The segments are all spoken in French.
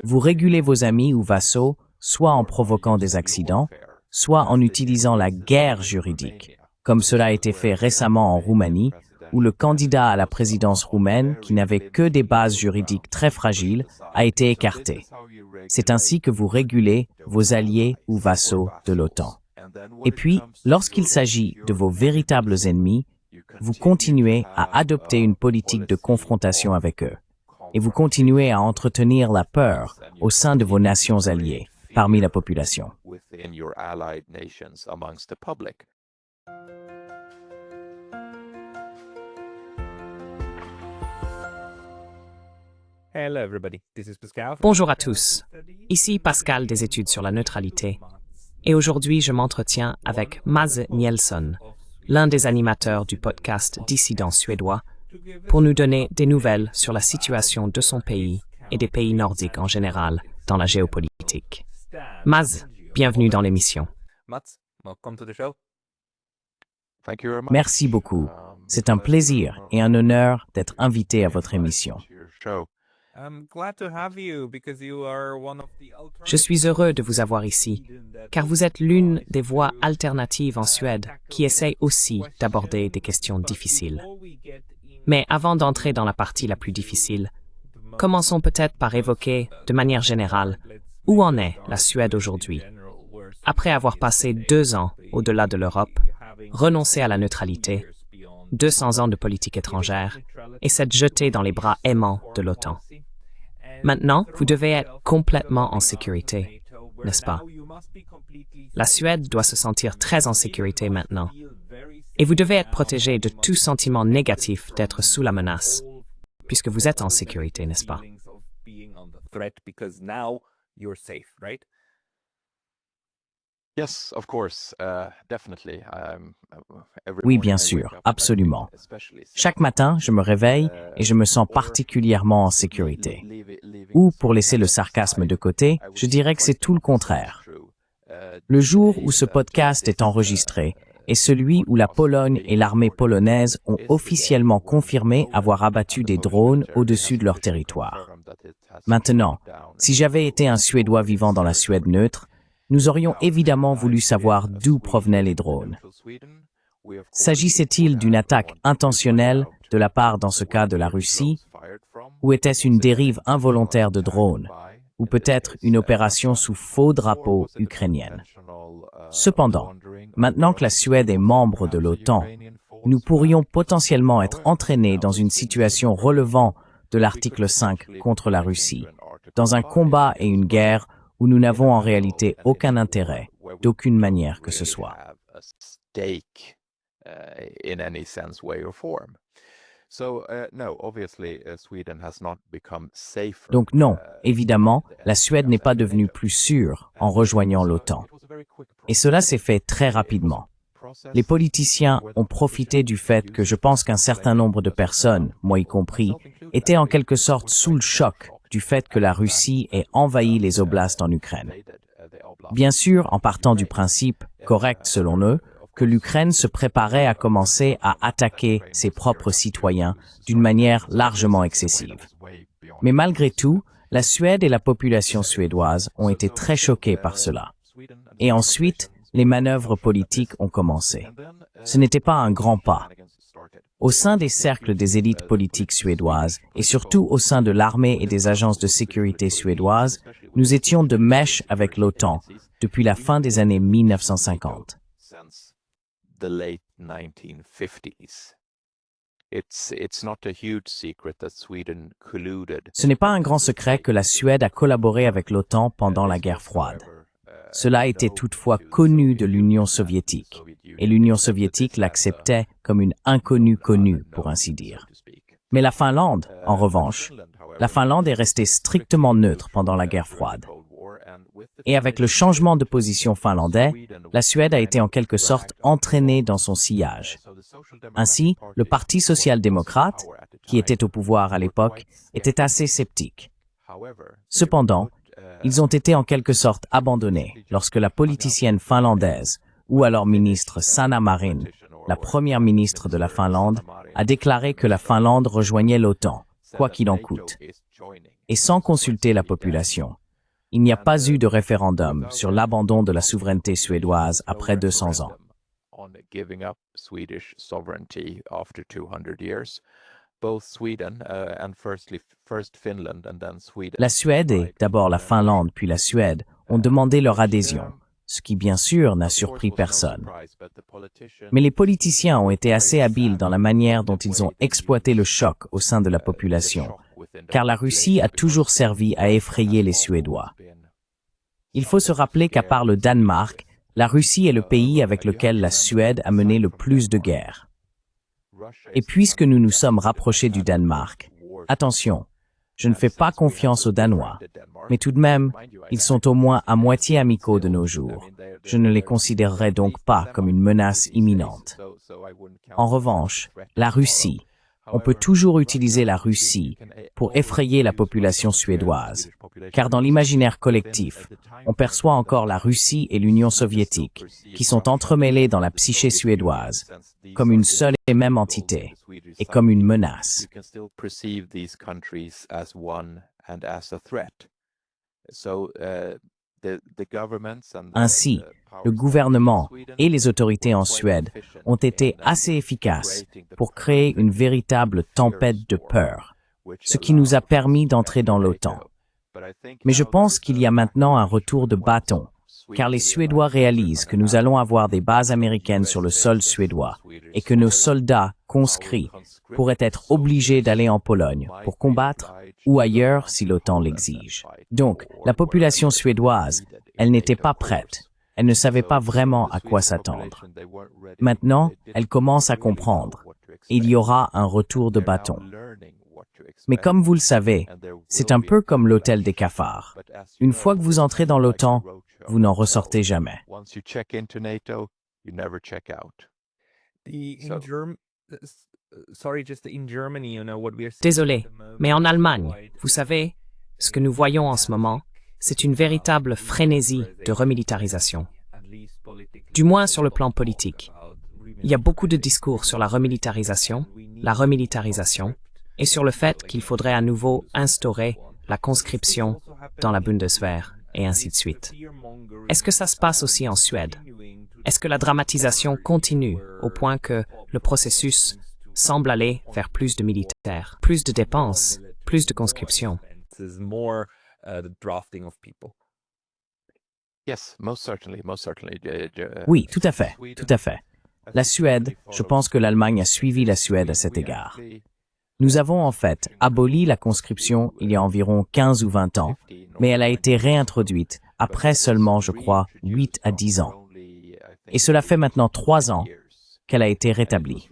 Vous régulez vos amis ou vassaux, soit en provoquant des accidents, soit en utilisant la guerre juridique, comme cela a été fait récemment en Roumanie, où le candidat à la présidence roumaine, qui n'avait que des bases juridiques très fragiles, a été écarté. C'est ainsi que vous régulez vos alliés ou vassaux de l'OTAN. Et puis, lorsqu'il s'agit de vos véritables ennemis, vous continuez à adopter une politique de confrontation avec eux. Et vous continuez à entretenir la peur au sein de vos nations alliées, parmi la population. Bonjour à tous. Ici Pascal des études sur la neutralité. Et aujourd'hui, je m'entretiens avec Mats Nielsson, l'un des animateurs du podcast Dissident suédois, pour nous donner des nouvelles sur la situation de son pays et des pays nordiques en général dans la géopolitique. Mats, bienvenue dans l'émission. Merci beaucoup. C'est un plaisir et un honneur d'être invité à votre émission. Je suis heureux de vous avoir ici, car vous êtes l'une des voix alternatives en Suède qui essaye aussi d'aborder des questions difficiles. Mais avant d'entrer dans la partie la plus difficile, commençons peut-être par évoquer, de manière générale, où en est la Suède aujourd'hui. Après avoir passé 2 ans au-delà de l'Europe, renoncé à la neutralité, 200 ans de politique étrangère et s'être jeté dans les bras aimants de l'OTAN. Maintenant, vous devez être complètement en sécurité, n'est-ce pas? La Suède doit se sentir très en sécurité maintenant. Et vous devez être protégé de tout sentiment négatif d'être sous la menace, puisque vous êtes en sécurité, n'est-ce pas? Oui, bien sûr, absolument. Chaque matin, je me réveille et je me sens particulièrement en sécurité. Ou, pour laisser le sarcasme de côté, je dirais que c'est tout le contraire. Le jour où ce podcast est enregistré est celui où la Pologne et l'armée polonaise ont officiellement confirmé avoir abattu des drones au-dessus de leur territoire. Maintenant, si j'avais été un Suédois vivant dans la Suède neutre, nous aurions évidemment voulu savoir d'où provenaient les drones. S'agissait-il d'une attaque intentionnelle de la part, dans ce cas, de la Russie, ou était-ce une dérive involontaire de drones, ou peut-être une opération sous faux drapeau ukrainienne? Cependant, maintenant que la Suède est membre de l'OTAN, nous pourrions potentiellement être entraînés dans une situation relevant de l'article 5 contre la Russie, dans un combat et une guerre où nous n'avons en réalité aucun intérêt, d'aucune manière que ce soit. Donc non, évidemment, la Suède n'est pas devenue plus sûre en rejoignant l'OTAN. Et cela s'est fait très rapidement. Les politiciens ont profité du fait que je pense qu'un certain nombre de personnes, moi y compris, étaient en quelque sorte sous le choc du fait que la Russie ait envahi les oblasts en Ukraine. Bien sûr, en partant du principe, correct selon eux, que l'Ukraine se préparait à commencer à attaquer ses propres citoyens d'une manière largement excessive. Mais malgré tout, la Suède et la population suédoise ont été très choquées par cela. Et ensuite, les manœuvres politiques ont commencé. Ce n'était pas un grand pas. Au sein des cercles des élites politiques suédoises, et surtout au sein de l'armée et des agences de sécurité suédoises, nous étions de mèche avec l'OTAN depuis la fin des années 1950. Ce n'est pas un grand secret que la Suède a collaboré avec l'OTAN pendant la guerre froide. Cela était toutefois connu de l'Union soviétique, et l'Union soviétique l'acceptait comme une inconnue connue, pour ainsi dire. Mais la Finlande, en revanche, la Finlande est restée strictement neutre pendant la guerre froide. Et avec le changement de position finlandais, la Suède a été en quelque sorte entraînée dans son sillage. Ainsi, le Parti social-démocrate, qui était au pouvoir à l'époque, était assez sceptique. Cependant, ils ont été en quelque sorte abandonnés lorsque la politicienne finlandaise, ou alors ministre Sanna Marin, la première ministre de la Finlande, a déclaré que la Finlande rejoignait l'OTAN, quoi qu'il en coûte, et sans consulter la population. Il n'y a pas eu de référendum sur l'abandon de la souveraineté suédoise après 200 ans. La Suède et d'abord la Finlande puis la Suède ont demandé leur adhésion, ce qui bien sûr n'a surpris personne. Mais les politiciens ont été assez habiles dans la manière dont ils ont exploité le choc au sein de la population, car la Russie a toujours servi à effrayer les Suédois. Il faut se rappeler qu'à part le Danemark, la Russie est le pays avec lequel la Suède a mené le plus de guerres. Et puisque nous nous sommes rapprochés du Danemark, attention, je ne fais pas confiance aux Danois, mais tout de même, ils sont au moins à moitié amicaux de nos jours. Je ne les considérerai donc pas comme une menace imminente. En revanche, la Russie, on peut toujours utiliser la Russie pour effrayer la population suédoise, car dans l'imaginaire collectif, on perçoit encore la Russie et l'Union soviétique, qui sont entremêlées dans la psyché suédoise, comme une seule et même entité, et comme une menace. Ainsi, le gouvernement et les autorités en Suède ont été assez efficaces pour créer une véritable tempête de peur, ce qui nous a permis d'entrer dans l'OTAN. Mais je pense qu'il y a maintenant un retour de bâton, car les Suédois réalisent que nous allons avoir des bases américaines sur le sol suédois et que nos soldats conscrits pourraient être obligés d'aller en Pologne pour combattre ou ailleurs si l'OTAN l'exige. Donc, la population suédoise, elle n'était pas prête. Elle ne savait pas vraiment à quoi s'attendre. Maintenant, elle commence à comprendre. Et il y aura un retour de bâton. Mais comme vous le savez, c'est un peu comme l'hôtel des cafards. Une fois que vous entrez dans l'OTAN, vous n'en ressortez jamais. Désolé, mais en Allemagne, vous savez, ce que nous voyons en ce moment, c'est une véritable frénésie de remilitarisation. Du moins sur le plan politique. Il y a beaucoup de discours sur la remilitarisation, et sur le fait qu'il faudrait à nouveau instaurer la conscription dans la Bundeswehr, et ainsi de suite. Est-ce que ça se passe aussi en Suède? Est-ce que la dramatisation continue au point que le processus semble aller vers plus de militaires, plus de dépenses, plus de conscription? Oui, tout à fait, tout à fait. La Suède, je pense que l'Allemagne a suivi la Suède à cet égard. Nous avons en fait aboli la conscription il y a environ 15 ou 20 ans, mais elle a été réintroduite après seulement, je crois, 8 à 10 ans. Et cela fait maintenant 3 ans qu'elle a été rétablie.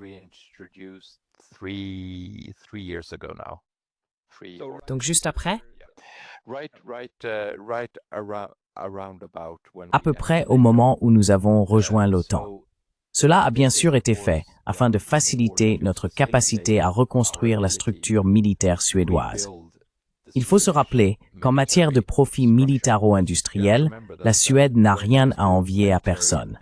Donc juste après? À peu près au moment où nous avons rejoint l'OTAN. Cela a bien sûr été fait afin de faciliter notre capacité à reconstruire la structure militaire suédoise. Il faut se rappeler qu'en matière de profits militaro-industriels, la Suède n'a rien à envier à personne.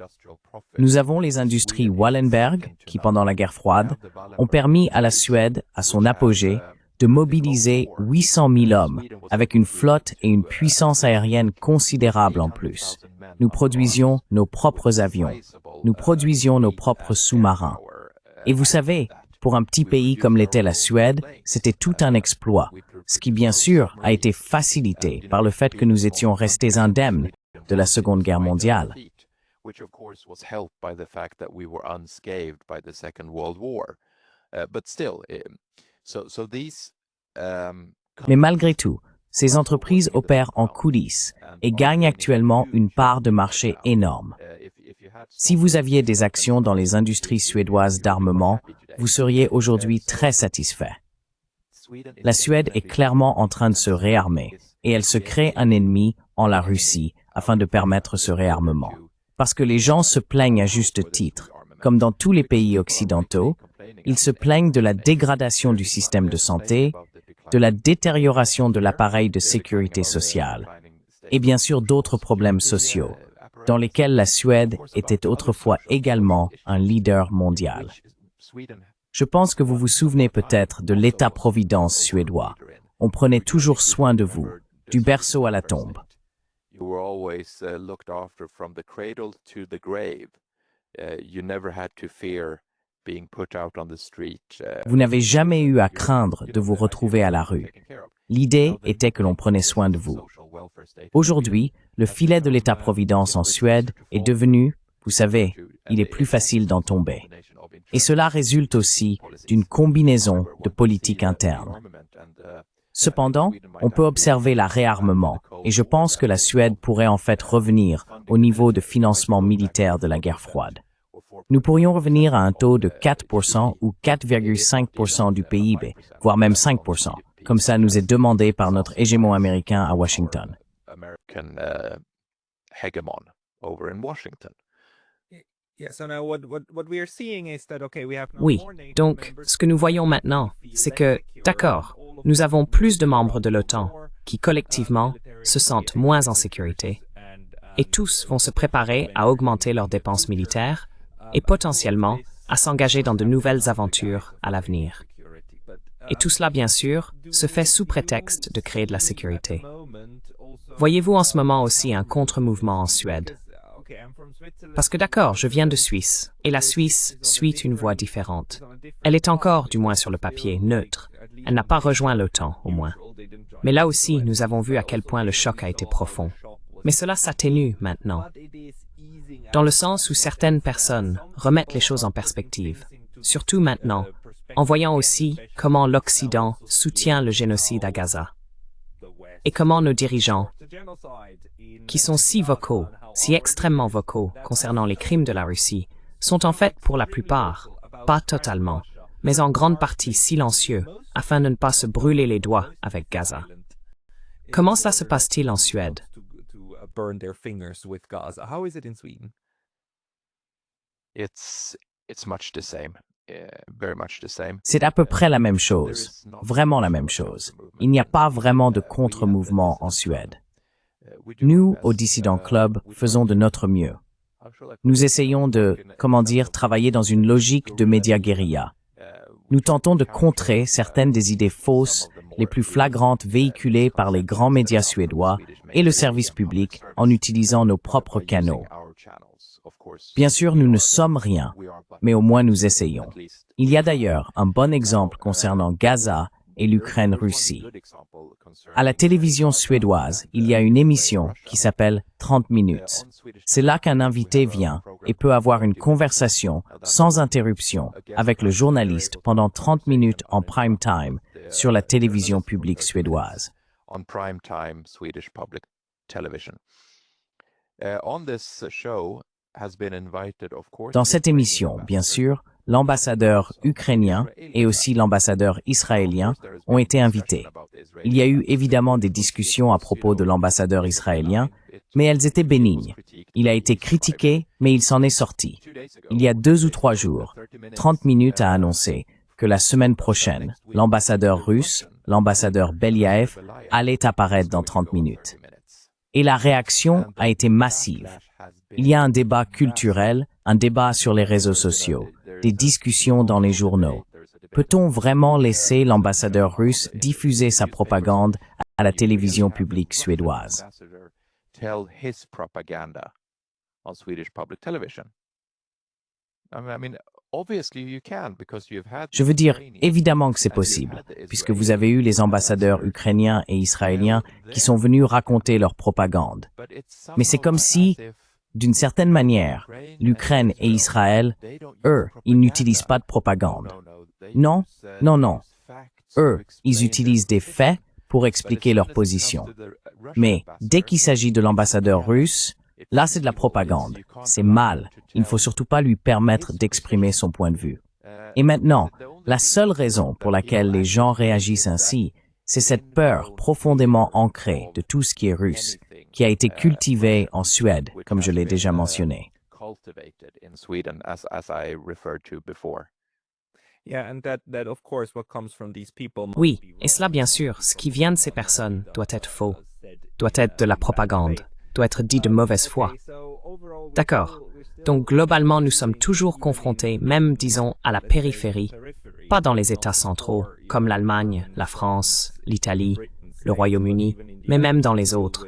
Nous avons les industries Wallenberg, qui pendant la guerre froide, ont permis à la Suède, à son apogée, de mobiliser 800 000 hommes, avec une flotte et une puissance aérienne considérable en plus. Nous produisions nos propres avions. Nous produisions nos propres sous-marins. Et vous savez, pour un petit pays comme l'était la Suède, c'était tout un exploit, ce qui bien sûr a été facilité par le fait que nous étions restés indemnes de la Seconde Guerre mondiale. Mais malgré tout, ces entreprises opèrent en coulisses et gagnent actuellement une part de marché énorme. Si vous aviez des actions dans les industries suédoises d'armement, vous seriez aujourd'hui très satisfait. La Suède est clairement en train de se réarmer et elle se crée un ennemi en la Russie afin de permettre ce réarmement. Parce que les gens se plaignent à juste titre, comme dans tous les pays occidentaux, ils se plaignent de la dégradation du système de santé, de la détérioration de l'appareil de sécurité sociale, et bien sûr d'autres problèmes sociaux, dans lesquels la Suède était autrefois également un leader mondial. Je pense que vous vous souvenez peut-être de l'État-providence suédois. On prenait toujours soin de vous, du berceau à la tombe. You were always looked after from the cradle to the grave. You never had to fear being put out on the street. Vous n'avez jamais eu à craindre de vous retrouver à la rue. L'idée était que l'on prenait soin de vous. Aujourd'hui, le filet de l'État-providence en Suède est devenu, vous savez, il est plus facile d'en tomber. Et cela résulte aussi d'une combinaison de politiques internes. Cependant, on peut observer la réarmement, et je pense que la Suède pourrait en fait revenir au niveau de financement militaire de la guerre froide. Nous pourrions revenir à un taux de 4% ou 4,5% du PIB, voire même 5%, comme ça nous est demandé par notre hégémon américain à Washington. Oui, donc ce que nous voyons maintenant, c'est que, d'accord, nous avons plus de membres de l'OTAN qui, collectivement, se sentent moins en sécurité, et tous vont se préparer à augmenter leurs dépenses militaires et potentiellement à s'engager dans de nouvelles aventures à l'avenir. Et tout cela, bien sûr, se fait sous prétexte de créer de la sécurité. Voyez-vous en ce moment aussi un contre-mouvement en Suède? Parce que d'accord, je viens de Suisse, et la Suisse suit une voie différente. Elle est encore, du moins sur le papier, neutre. Elle n'a pas rejoint l'OTAN, au moins. Mais là aussi, nous avons vu à quel point le choc a été profond. Mais cela s'atténue maintenant. Dans le sens où certaines personnes remettent les choses en perspective, surtout maintenant, en voyant aussi comment l'Occident soutient le génocide à Gaza. Et comment nos dirigeants, qui sont si vocaux, si extrêmement vocaux concernant les crimes de la Russie, sont en fait pour la plupart, pas totalement, mais en grande partie silencieux, afin de ne pas se brûler les doigts avec Gaza. Comment cela se passe-t-il en Suède? C'est à peu près la même chose, vraiment la même chose. Il n'y a pas vraiment de contre-mouvement en Suède. Nous, au Dissident Club, faisons de notre mieux. Nous essayons de, travailler dans une logique de média-guérilla. Nous tentons de contrer certaines des idées fausses, les plus flagrantes véhiculées par les grands médias suédois et le service public en utilisant nos propres canaux. Bien sûr, nous ne sommes rien, mais au moins nous essayons. Il y a d'ailleurs un bon exemple concernant Gaza et l'Ukraine-Russie. À la télévision suédoise, il y a une émission qui s'appelle 30 minutes. C'est là qu'un invité vient et peut avoir une conversation sans interruption avec le journaliste pendant 30 minutes en prime time sur la télévision publique suédoise. Dans cette émission, bien sûr, l'ambassadeur ukrainien et aussi l'ambassadeur israélien ont été invités. Il y a eu évidemment des discussions à propos de l'ambassadeur israélien, mais elles étaient bénignes. Il a été critiqué, mais il s'en est sorti. Il y a 2 ou 3 jours, 30 minutes a annoncé que la semaine prochaine, l'ambassadeur russe, l'ambassadeur Beliaev, allait apparaître dans 30 minutes. Et la réaction a été massive. Il y a un débat culturel, un débat sur les réseaux sociaux, des discussions dans les journaux. Peut-on vraiment laisser l'ambassadeur russe diffuser sa propagande à la télévision publique suédoise? Je veux dire, évidemment que c'est possible, puisque vous avez eu les ambassadeurs ukrainiens et israéliens qui sont venus raconter leur propagande. Mais c'est comme si, d'une certaine manière, l'Ukraine et Israël, eux, ils n'utilisent pas de propagande. Non, non, non. Eux, ils utilisent des faits pour expliquer leur position. Mais dès qu'il s'agit de l'ambassadeur russe, là c'est de la propagande. C'est mal. Il ne faut surtout pas lui permettre d'exprimer son point de vue. Et maintenant, la seule raison pour laquelle les gens réagissent ainsi, c'est cette peur profondément ancrée de tout ce qui est russe, qui a été cultivée en Suède, comme je l'ai déjà mentionné. Oui, et cela bien sûr, ce qui vient de ces personnes doit être faux, doit être de la propagande, doit être dit de mauvaise foi. D'accord. Donc globalement, nous sommes toujours confrontés, même disons à la périphérie, pas dans les États centraux, comme l'Allemagne, la France, l'Italie, le Royaume-Uni, mais même dans les autres,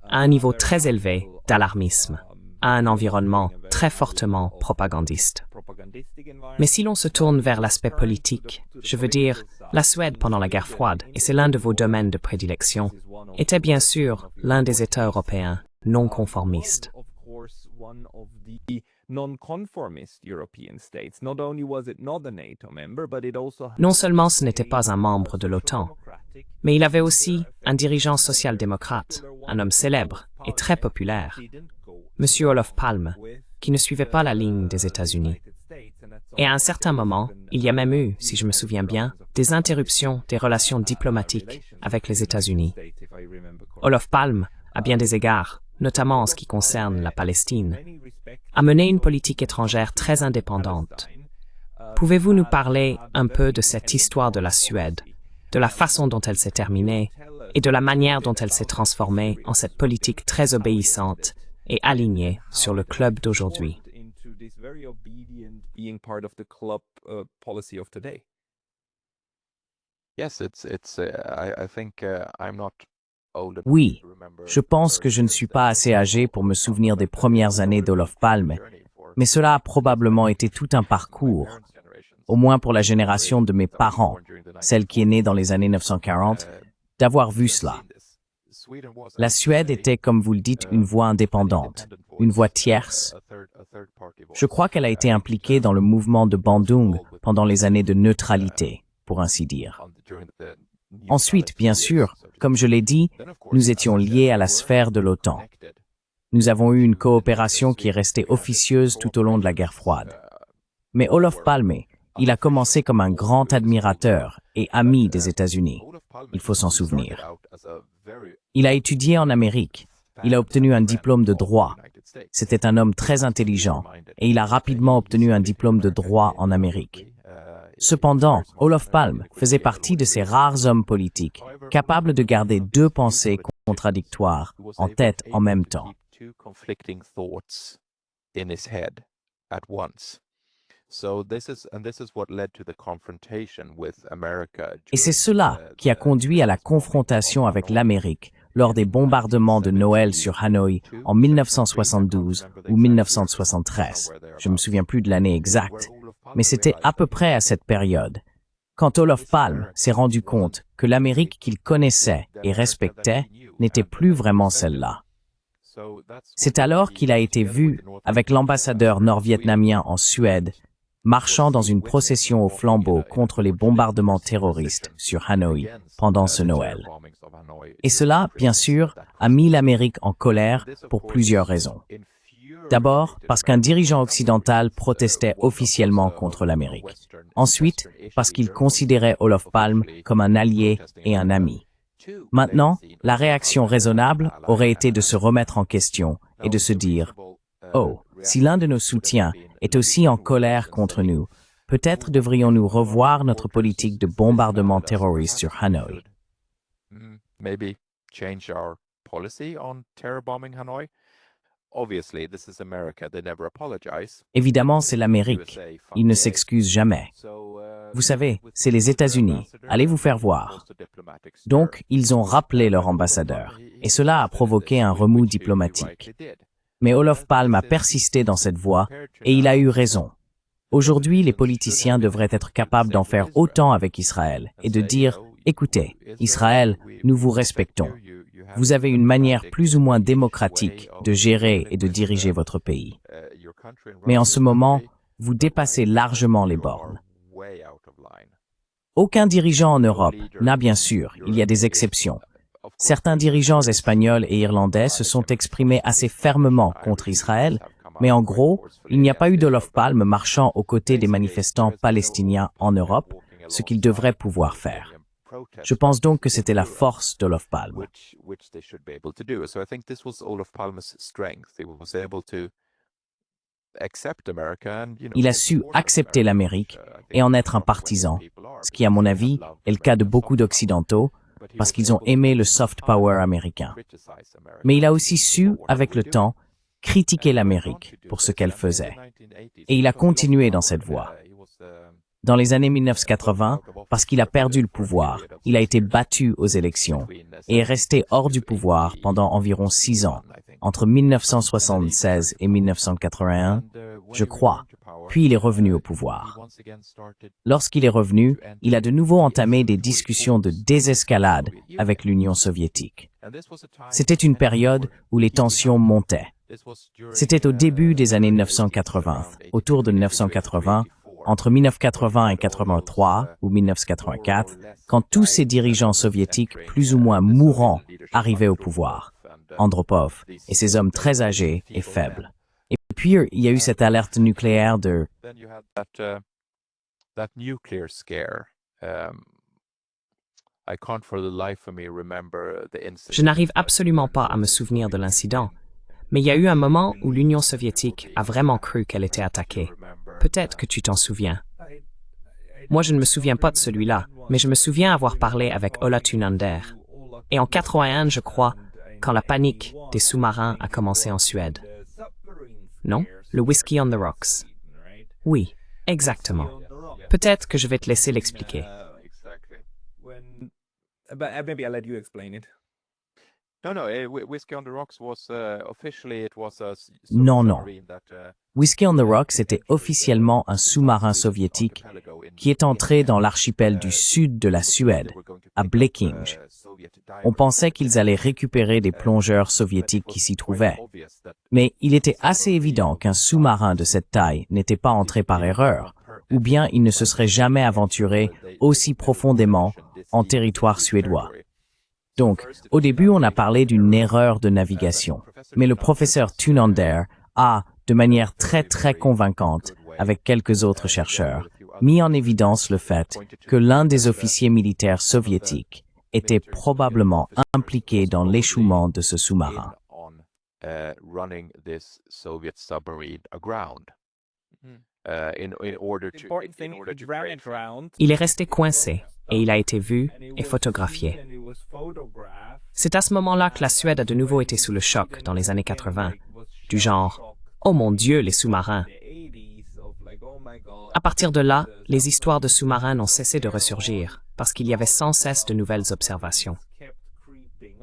à un niveau très élevé d'alarmisme, à un environnement très fortement propagandiste. Mais si l'on se tourne vers l'aspect politique, je veux dire, la Suède pendant la guerre froide, et c'est l'un de vos domaines de prédilection, était bien sûr l'un des États européens non conformistes. Non seulement ce n'était pas un membre de l'OTAN, mais il avait aussi un dirigeant social-démocrate, un homme célèbre et très populaire, M. Olof Palme, qui ne suivait pas la ligne des États-Unis. Et à un certain moment, il y a même eu, si je me souviens bien, des interruptions des relations diplomatiques avec les États-Unis. Olof Palme, à bien des égards, notamment en ce qui concerne la Palestine, a mené une politique étrangère très indépendante. Pouvez-vous nous parler un peu de cette histoire de la Suède, de la façon dont elle s'est terminée et de la manière dont elle s'est transformée en cette politique très obéissante et alignée sur le club d'aujourd'hui? Oui, je pense que je ne suis pas assez âgé pour me souvenir des premières années d'Olof Palme, mais cela a probablement été tout un parcours, au moins pour la génération de mes parents, celle qui est née dans les années 1940, d'avoir vu cela. La Suède était, comme vous le dites, une voix indépendante, une voix tierce. Je crois qu'elle a été impliquée dans le mouvement de Bandung pendant les années de neutralité, pour ainsi dire. Ensuite, bien sûr, comme je l'ai dit, nous étions liés à la sphère de l'OTAN. Nous avons eu une coopération qui est restée officieuse tout au long de la guerre froide. Mais Olof Palme, il a commencé comme un grand admirateur et ami des États-Unis. Il faut s'en souvenir. Il a étudié en Amérique. Il a obtenu un diplôme de droit. C'était un homme très intelligent et il a rapidement obtenu un diplôme de droit en Amérique. Cependant, Olof Palme faisait partie de ces rares hommes politiques capables de garder deux pensées contradictoires en tête en même temps. Et c'est cela qui a conduit à la confrontation avec l'Amérique lors des bombardements de Noël sur Hanoï en 1972 ou 1973. Je ne me souviens plus de l'année exacte, mais c'était à peu près à cette période. Quand Olof Palme s'est rendu compte que l'Amérique qu'il connaissait et respectait n'était plus vraiment celle-là. C'est alors qu'il a été vu avec l'ambassadeur nord-vietnamien en Suède, marchant dans une procession au flambeau contre les bombardements terroristes sur Hanoï pendant ce Noël. Et cela, bien sûr, a mis l'Amérique en colère pour plusieurs raisons. D'abord, parce qu'un dirigeant occidental protestait officiellement contre l'Amérique. Ensuite, parce qu'il considérait Olof Palme comme un allié et un ami. Maintenant, la réaction raisonnable aurait été de se remettre en question et de se dire « Oh, si l'un de nos soutiens est aussi en colère contre nous, peut-être devrions-nous revoir notre politique de bombardement terroriste sur Hanoï. » Évidemment, c'est l'Amérique. Ils ne s'excusent jamais. Vous savez, c'est les États-Unis. Allez vous faire voir. Donc, ils ont rappelé leur ambassadeur. Et cela a provoqué un remous diplomatique. Mais Olof Palme a persisté dans cette voie et il a eu raison. Aujourd'hui, les politiciens devraient être capables d'en faire autant avec Israël et de dire « Écoutez, Israël, nous vous respectons. Vous avez une manière plus ou moins démocratique de gérer et de diriger votre pays. Mais en ce moment, vous dépassez largement les bornes. » Aucun dirigeant en Europe n'a, bien sûr, il y a des exceptions. Certains dirigeants espagnols et irlandais se sont exprimés assez fermement contre Israël, mais en gros, il n'y a pas eu d'Olof Palme marchant aux côtés des manifestants palestiniens en Europe, ce qu'il devrait pouvoir faire. Je pense donc que c'était la force d'Olof Palme. Il a su accepter l'Amérique et en être un partisan, ce qui, à mon avis, est le cas de beaucoup d'Occidentaux, parce qu'ils ont aimé le soft power américain. Mais il a aussi su, avec le temps, critiquer l'Amérique pour ce qu'elle faisait. Et il a continué dans cette voie. Dans les années 1980, parce qu'il a perdu le pouvoir, il a été battu aux élections et est resté hors du pouvoir pendant environ 6 ans, entre 1976 et 1981, je crois, puis il est revenu au pouvoir. Lorsqu'il est revenu, il a de nouveau entamé des discussions de désescalade avec l'Union soviétique. C'était une période où les tensions montaient. C'était au début des années 1980, autour de 1980, entre 1980 et 1983 ou 1984, quand tous ces dirigeants soviétiques plus ou moins mourants arrivaient au pouvoir, Andropov et ces hommes très âgés et faibles. Et puis, il y a eu cette alerte nucléaire de... Je n'arrive absolument pas à me souvenir de l'incident, mais il y a eu un moment où l'Union soviétique a vraiment cru qu'elle était attaquée. Peut-être que tu t'en souviens. Moi, je ne me souviens pas de celui-là, mais je me souviens avoir parlé avec Ola Thunander. Et en 81, je crois, quand la panique des sous-marins a commencé en Suède. Non? Le Whiskey on the Rocks. Oui, exactement. Peut-être que je vais te laisser l'expliquer. Non, non. Whiskey on the Rocks était officiellement un sous-marin soviétique qui est entré dans l'archipel du sud de la Suède, à Blekinge. On pensait qu'ils allaient récupérer des plongeurs soviétiques qui s'y trouvaient. Mais il était assez évident qu'un sous-marin de cette taille n'était pas entré par erreur, ou bien il ne se serait jamais aventuré aussi profondément en territoire suédois. Donc, au début, on a parlé d'une erreur de navigation, mais le professeur Thunander a, de manière très convaincante, avec quelques autres chercheurs, mis en évidence le fait que l'un des officiers militaires soviétiques était probablement impliqué dans l'échouement de ce sous-marin. Il est resté coincé et il a été vu et photographié. C'est à ce moment-là que la Suède a de nouveau été sous le choc dans les années 80, du genre « Oh mon Dieu, les sous-marins !» À partir de là, les histoires de sous-marins n'ont cessé de ressurgir parce qu'il y avait sans cesse de nouvelles observations.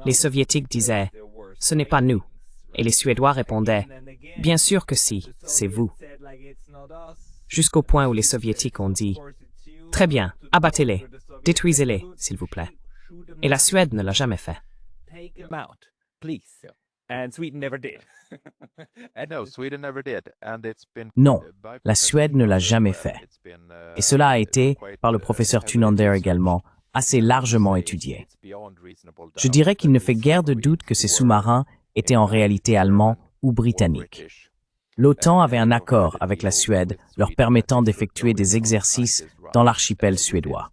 Les Soviétiques disaient « Ce n'est pas nous » et les Suédois répondaient « Bien sûr que si, c'est vous ». Jusqu'au point où les Soviétiques ont dit « Très bien, abattez-les, détruisez-les, s'il vous plaît ». Et la Suède ne l'a jamais fait. Non, la Suède ne l'a jamais fait. Et cela a été, par le professeur Thunander également, assez largement étudié. Je dirais qu'il ne fait guère de doute que ces sous-marins étaient en réalité allemands ou britanniques. L'OTAN avait un accord avec la Suède leur permettant d'effectuer des exercices dans l'archipel suédois.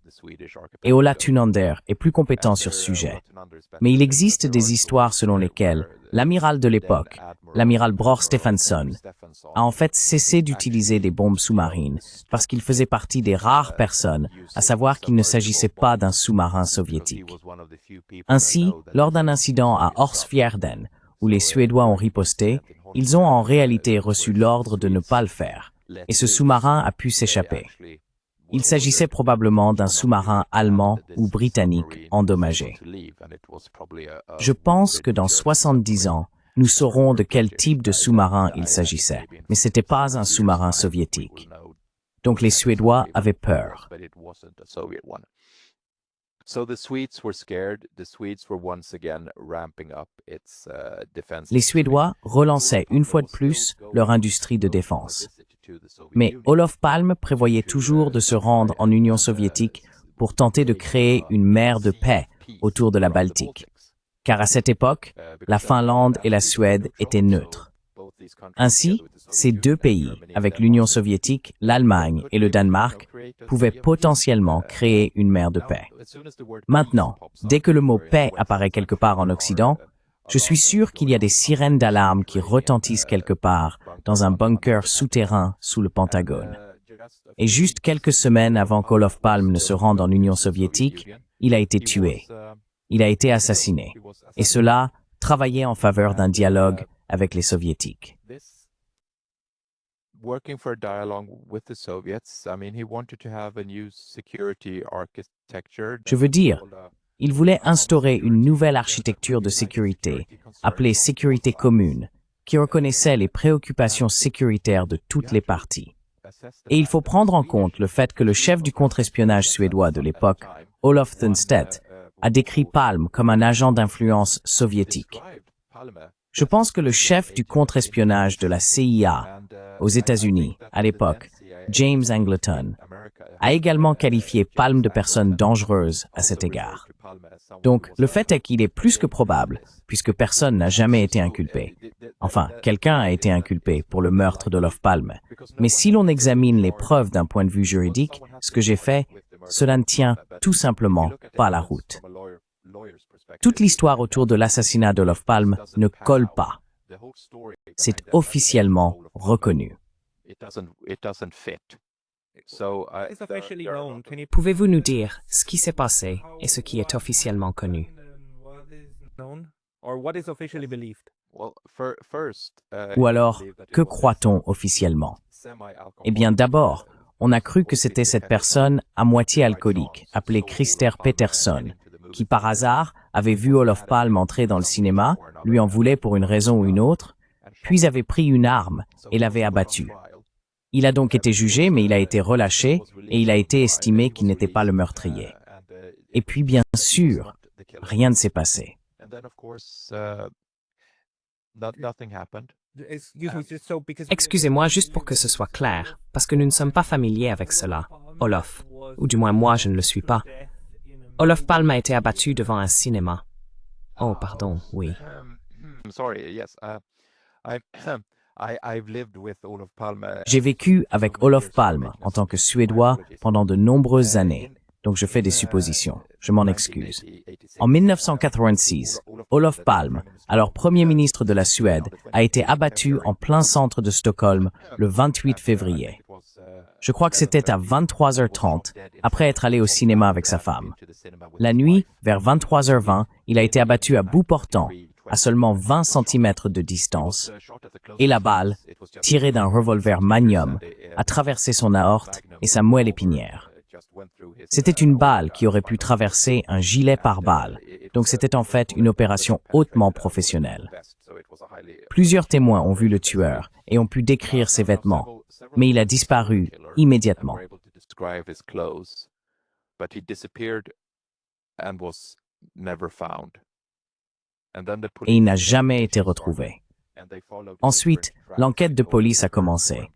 Et Ola Thunander est plus compétent sur ce sujet. Mais il existe des histoires selon lesquelles l'amiral de l'époque, l'amiral Bror Stephenson, a en fait cessé d'utiliser des bombes sous-marines parce qu'il faisait partie des rares personnes à savoir qu'il ne s'agissait pas d'un sous-marin soviétique. Ainsi, lors d'un incident à Horsfjärden, où les Suédois ont riposté, ils ont en réalité reçu l'ordre de ne pas le faire, et ce sous-marin a pu s'échapper. Il s'agissait probablement d'un sous-marin allemand ou britannique endommagé. Je pense que dans 70 ans, nous saurons de quel type de sous-marin il s'agissait, mais ce n'était pas un sous-marin soviétique. Donc les Suédois avaient peur. Les Suédois relançaient une fois de plus leur industrie de défense. Mais Olof Palme prévoyait toujours de se rendre en Union soviétique pour tenter de créer une mer de paix autour de la Baltique. Car à cette époque, la Finlande et la Suède étaient neutres. Ainsi, ces deux pays, avec l'Union soviétique, l'Allemagne et le Danemark, pouvaient potentiellement créer une mer de paix. Maintenant, dès que le mot paix apparaît quelque part en Occident, je suis sûr qu'il y a des sirènes d'alarme qui retentissent quelque part dans un bunker souterrain sous le Pentagone. Et juste quelques semaines avant qu'Olof Palme ne se rende en Union soviétique, il a été tué. Il a été assassiné. Et cela travaillait en faveur d'un dialogue avec les Soviétiques. working for a dialogue with the Soviets. I mean, he wanted to have a new security architecture. Je veux dire, il voulait instaurer une nouvelle architecture de sécurité, appelée sécurité commune, qui reconnaissait les préoccupations sécuritaires de toutes les parties. Et il faut prendre en compte le fait que le chef du contre-espionnage suédois de l'époque, Olof Thunstedt, a décrit Palme comme un agent d'influence soviétique. Je pense que le chef du contre-espionnage de la CIA aux États-Unis, à l'époque, James Angleton, a également qualifié Palme de personne dangereuse à cet égard. Donc, le fait est qu'il est plus que probable, puisque personne n'a jamais été inculpé. Enfin, quelqu'un a été inculpé pour le meurtre d'Olof Palme. Mais si l'on examine les preuves d'un point de vue juridique, ce que j'ai fait, cela ne tient tout simplement pas la route. Toute l'histoire autour de l'assassinat d'Olof Palme ne colle pas. C'est officiellement reconnu. Pouvez-vous nous dire ce qui s'est passé et ce qui est officiellement connu? Ou alors, que croit-on officiellement? Eh bien, d'abord, on a cru que c'était cette personne à moitié alcoolique, appelée Christer Peterson, qui par hasard avait vu Olof Palme entrer dans le cinéma, lui en voulait pour une raison ou une autre, puis avait pris une arme et l'avait abattu. Il a donc été jugé, mais il a été relâché et il a été estimé qu'il n'était pas le meurtrier. Et puis, bien sûr, rien ne s'est passé. Excusez-moi juste pour que ce soit clair, parce que nous ne sommes pas familiers avec cela, Olof, ou du moins moi je ne le suis pas. Olof Palme a été abattu devant un cinéma. Oh, pardon, oui. J'ai vécu avec Olof Palme en tant que Suédois pendant de nombreuses années, donc je fais des suppositions. Je m'en excuse. En 1986, Olof Palme, alors Premier ministre de la Suède, a été abattu en plein centre de Stockholm le 28 février. Je crois que c'était à 23h30, après être allé au cinéma avec sa femme. La nuit, vers 23h20, il a été abattu à bout portant, à seulement 20 cm de distance, et la balle, tirée d'un revolver Magnum, a traversé son aorte et sa moelle épinière. C'était une balle qui aurait pu traverser un gilet pare-balles, donc c'était en fait une opération hautement professionnelle. Plusieurs témoins ont vu le tueur et ont pu décrire ses vêtements, mais il a disparu immédiatement. Et il n'a jamais été retrouvé. Ensuite, l'enquête de police a commencé,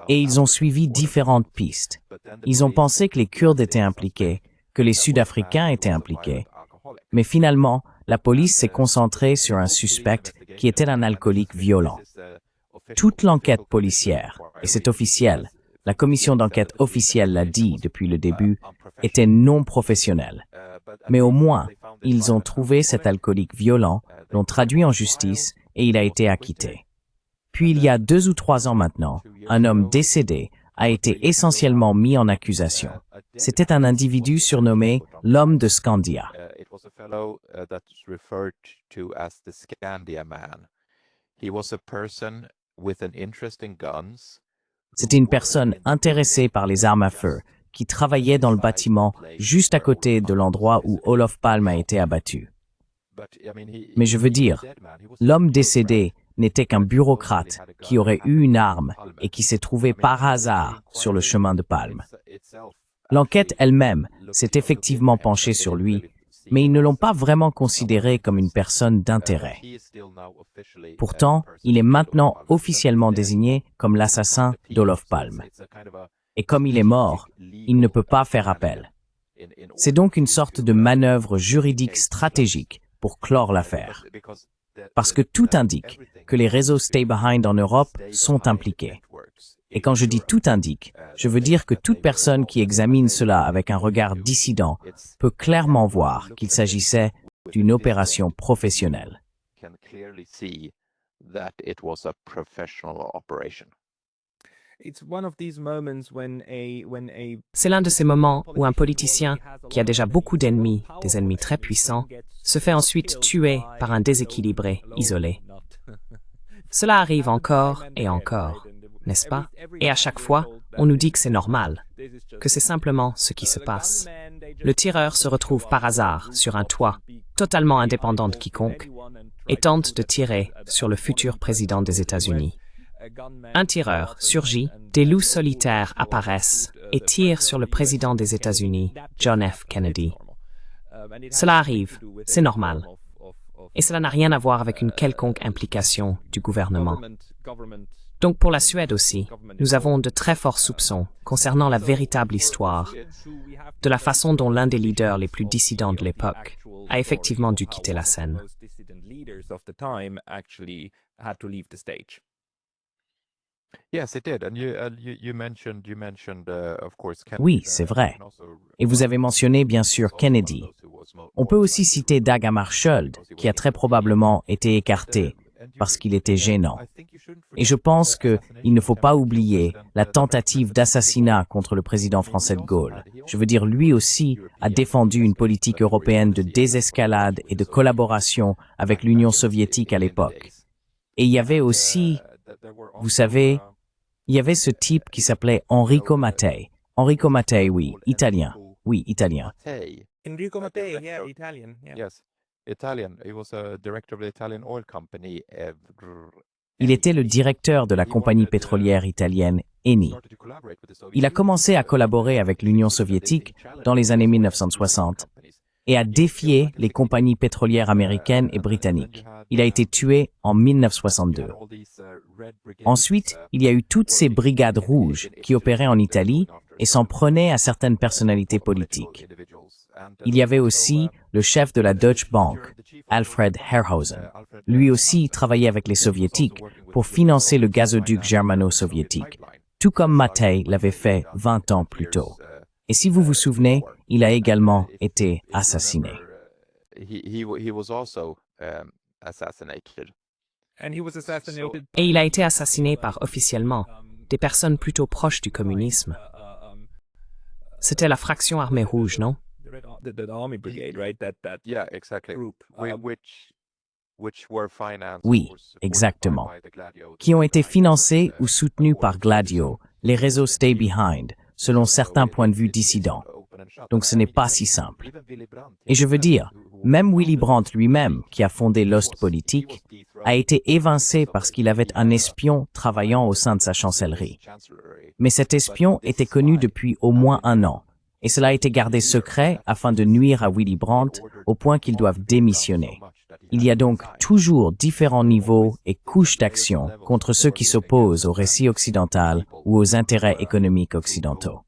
et ils ont suivi différentes pistes. Ils ont pensé que les Kurdes étaient impliqués, que les Sud-Africains étaient impliqués, mais finalement, la police s'est concentrée sur un suspect qui était un alcoolique violent. Toute l'enquête policière, et c'est officiel, la commission d'enquête officielle l'a dit depuis le début, était non professionnelle. Mais au moins, ils ont trouvé cet alcoolique violent, l'ont traduit en justice et il a été acquitté. Puis il y a 2 ou 3 ans maintenant, un homme décédé a été essentiellement mis en accusation. C'était un individu surnommé l'homme de Scandia. C'était une personne intéressée par les armes à feu, qui travaillait dans le bâtiment juste à côté de l'endroit où Olof Palme a été abattu. Mais je veux dire, l'homme décédé n'était qu'un bureaucrate qui aurait eu une arme et qui s'est trouvé par hasard sur le chemin de Palme. L'enquête elle-même s'est effectivement penchée sur lui, mais ils ne l'ont pas vraiment considéré comme une personne d'intérêt. Pourtant, il est maintenant officiellement désigné comme l'assassin d'Olof Palme. Et comme il est mort, il ne peut pas faire appel. C'est donc une sorte de manœuvre juridique stratégique pour clore l'affaire. Parce que tout indique que les réseaux Stay Behind en Europe sont impliqués. Et quand je dis tout indique, je veux dire que toute personne qui examine cela avec un regard dissident peut clairement voir qu'il s'agissait d'une opération professionnelle. C'est l'un de ces moments où un politicien, qui a déjà beaucoup d'ennemis, des ennemis très puissants, se fait ensuite tuer par un déséquilibré isolé. Cela arrive encore et encore. n'est-ce pas? Et à chaque fois, on nous dit que c'est normal, que c'est simplement ce qui se passe. Le tireur se retrouve par hasard sur un toit, totalement indépendant de quiconque, et tente de tirer sur le futur président des États-Unis. Un tireur surgit, des loups solitaires apparaissent et tirent sur le président des États-Unis, John F. Kennedy. Cela arrive, c'est normal. Et cela n'a rien à voir avec une quelconque implication du gouvernement. Donc pour la Suède aussi, nous avons de très forts soupçons concernant la véritable histoire, de la façon dont l'un des leaders les plus dissidents de l'époque a effectivement dû quitter la scène. Oui, c'est vrai. Et vous avez mentionné bien sûr Kennedy. On peut aussi citer Dag Hammarskjöld, qui a très probablement été écarté parce qu'il était gênant. Et je pense qu'il ne faut pas oublier la tentative d'assassinat contre le président français de Gaulle. Je veux dire, lui aussi a défendu une politique européenne de désescalade et de collaboration avec l'Union soviétique à l'époque. Et il y avait aussi, vous savez, il y avait ce type qui s'appelait Enrico Mattei. Enrico Mattei, oui, italien. Oui, italien. Enrico Mattei, yeah, Italian. Yeah. Yes, Italian. He was a director of the Italian oil company. Il était le directeur de la compagnie pétrolière italienne Eni. Il a commencé à collaborer avec l'Union soviétique dans les années 1960 et a défié les compagnies pétrolières américaines et britanniques. Il a été tué en 1962. Ensuite, il y a eu toutes ces brigades rouges qui opéraient en Italie et s'en prenaient à certaines personnalités politiques. Il y avait aussi le chef de la Deutsche Bank, Alfred Herrhausen. Lui aussi travaillait avec les soviétiques pour financer le gazoduc germano-soviétique, tout comme Mattei l'avait fait 20 ans plus tôt. Et si vous vous souvenez, il a également été assassiné. Et il a été assassiné par, officiellement, des personnes plutôt proches du communisme. C'était la fraction armée rouge, non? Oui, exactement. Qui ont été financés ou soutenus par Gladio, les réseaux Stay Behind, selon certains points de vue dissidents. Donc ce n'est pas si simple. Et je veux dire, même Willy Brandt lui-même, qui a fondé l'Ostpolitik, a été évincé parce qu'il avait un espion travaillant au sein de sa chancellerie. Mais cet espion était connu depuis au moins 1 an, et cela a été gardé secret afin de nuire à Willy Brandt au point qu'ils doivent démissionner. Il y a donc toujours différents niveaux et couches d'action contre ceux qui s'opposent au récit occidental ou aux intérêts économiques occidentaux.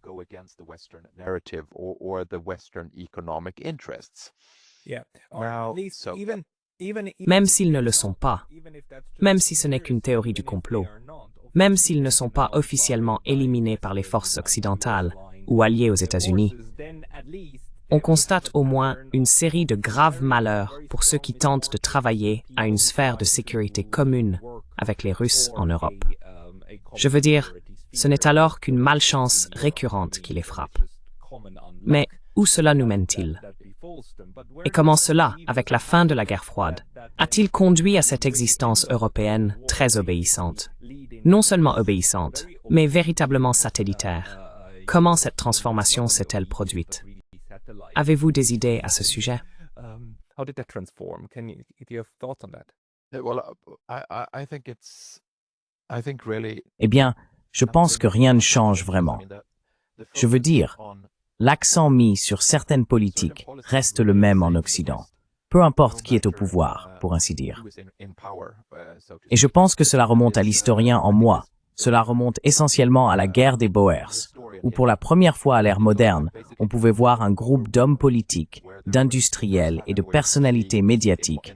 Même s'ils ne le sont pas, même si ce n'est qu'une théorie du complot, même s'ils ne sont pas officiellement éliminés par les forces occidentales ou alliés aux États-Unis, on constate au moins une série de graves malheurs pour ceux qui tentent de travailler à une sphère de sécurité commune avec les Russes en Europe. Je veux dire, ce n'est alors qu'une malchance récurrente qui les frappe. Mais où cela nous mène-t-il? Et comment cela, avec la fin de la guerre froide, a-t-il conduit à cette existence européenne très obéissante? Non seulement obéissante, mais véritablement satellitaire. Comment cette transformation s'est-elle produite? Avez-vous des idées à ce sujet? Eh bien, je pense que rien ne change vraiment. Je veux dire, l'accent mis sur certaines politiques reste le même en Occident, peu importe qui est au pouvoir, pour ainsi dire. Et je pense que cela remonte à l'historien en moi. Cela remonte essentiellement à la guerre des Boers, où pour la première fois à l'ère moderne, on pouvait voir un groupe d'hommes politiques, d'industriels et de personnalités médiatiques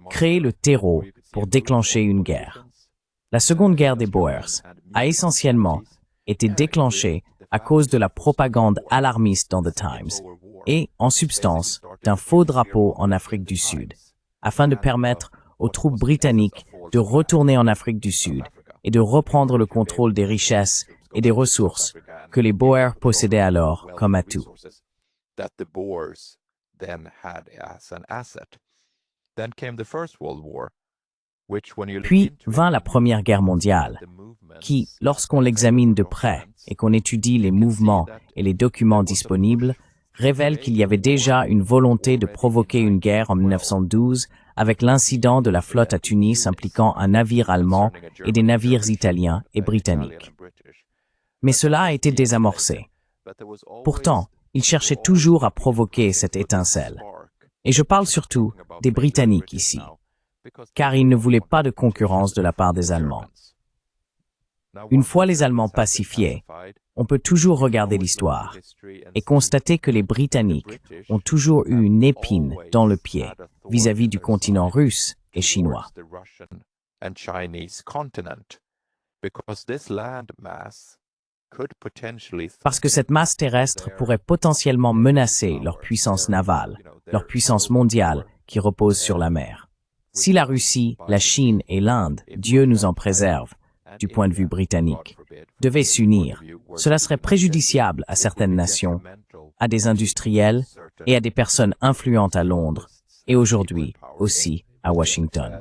créer le terreau pour déclencher une guerre. La seconde guerre des Boers a essentiellement été déclenchée à cause de la propagande alarmiste dans The Times et, en substance, d'un faux drapeau en Afrique du Sud, afin de permettre aux troupes britanniques de retourner en Afrique du Sud et de reprendre le contrôle des richesses et des ressources que les Boers possédaient alors comme atout. Then came the First World War, Puis vint la Première Guerre mondiale, qui, lorsqu'on l'examine de près et qu'on étudie les mouvements et les documents disponibles, révèle qu'il y avait déjà une volonté de provoquer une guerre en 1912 avec l'incident de la flotte à Tunis impliquant un navire allemand et des navires italiens et britanniques. Mais cela a été désamorcé. Pourtant, ils cherchaient toujours à provoquer cette étincelle. Et je parle surtout des Britanniques ici, car ils ne voulaient pas de concurrence de la part des Allemands. Une fois les Allemands pacifiés, on peut toujours regarder l'histoire et constater que les Britanniques ont toujours eu une épine dans le pied vis-à-vis du continent russe et chinois. Parce que cette masse terrestre pourrait potentiellement menacer leur puissance navale, leur puissance mondiale qui repose sur la mer. Si la Russie, la Chine et l'Inde, Dieu nous en préserve, du point de vue britannique, devaient s'unir, cela serait préjudiciable à certaines nations, à des industriels et à des personnes influentes à Londres, et aujourd'hui aussi à Washington.